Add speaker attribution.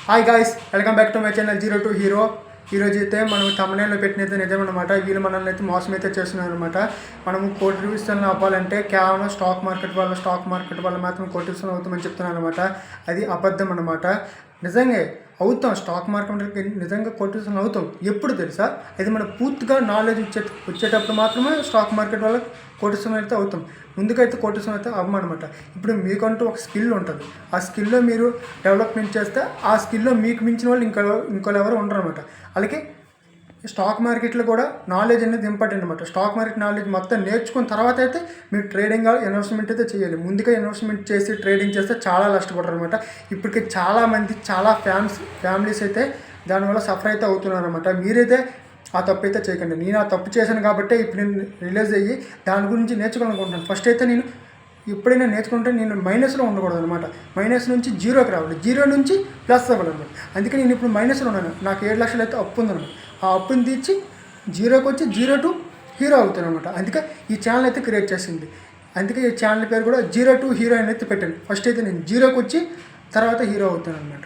Speaker 1: Hi guys, welcome back to my channel zero to hero. ఈరోజు అయితే మనం తమిళనాడులో పెట్టినైతే నిజమన్నమాట. వీళ్ళు మనల్ని అయితే మోసం అయితే చేస్తున్నారు అనమాట. మనము కోటి రూపీస్లో అవ్వాలంటే కేవలం స్టాక్ మార్కెట్ వల్ల మాత్రం కోటి రూపీస్లో అవుతామని చెప్తున్నారు అనమాట. అది అబద్ధం అనమాట. నిజంగా అవుతాం, స్టాక్ మార్కెట్కి నిజంగా కోటి రూపీస్లో అవుతాం. ఎప్పుడు తెలుసా? అది మన పూర్తిగా నాలెడ్జ్ వచ్చేటప్పుడు మాత్రమే స్టాక్ మార్కెట్ వల్ల కోటి రూపీస్లో అయితే అవుతాం. ముందుకైతే కోటి రూపీస్లో అయితే అవ్వమన్నమాట. ఇప్పుడు మీకంటూ ఒక స్కిల్ ఉంటుంది. ఆ స్కిల్లో మీరు డెవలప్మెంట్ చేస్తే ఆ స్కిల్లో మీకు మించిన వాళ్ళు ఇంకోళ్ళు ఎవరు ఉండరు అనమాట. అలాగే స్టాక్ మార్కెట్లో కూడా నాలెడ్జ్ అనేది ఇంపార్టెంట్ అనమాట. స్టాక్ మార్కెట్ నాలెడ్జ్ మొత్తం నేర్చుకున్న తర్వాత అయితే మీరు ట్రేడింగ్ ఇన్వెస్ట్మెంట్ అయితే చేయాలి. ముందుగా ఇన్వెస్ట్మెంట్ చేసి ట్రేడింగ్ చేస్తే చాలా నష్టపడరు అనమాట. ఇప్పటికి చాలామంది ఫ్యామిలీస్ అయితే దానివల్ల సఫర్ అయితే అవుతున్నారు అనమాట. మీరైతే ఆ తప్పు అయితే చేయకండి. నేను ఆ తప్పు చేశాను కాబట్టి ఇప్పుడు నేను రిలీజ్ అయ్యి దాని గురించి నేర్చుకోవాలనుకుంటున్నాను. ఫస్ట్ అయితే నేను ఎప్పుడైనా నేర్చుకుంటే నేను మైనస్లో ఉండకూడదు అనమాట. మైనస్ నుంచి జీరోకి రావాలి, జీరో నుంచి ప్లస్ అవ్వాలన్నమాట. అందుకే నేను ఇప్పుడు మైనస్లో ఉన్నాను. నాకు 7 లక్షలు అయితే అప్పు ఉందన్నమాట. ఆ అప్పుని తీర్చి జీరోకి వచ్చి జీరో టు హీరో అవుతాను అనమాట. అందుకే ఈ ఛానల్ అయితే క్రియేట్ చేసింది. అందుకే ఈ ఛానల్ పేరు కూడా జీరో టు హీరో అని అయితే పెట్టాను. ఫస్ట్ అయితే నేను జీరోకి వచ్చి తర్వాత హీరో అవుతాను అనమాట.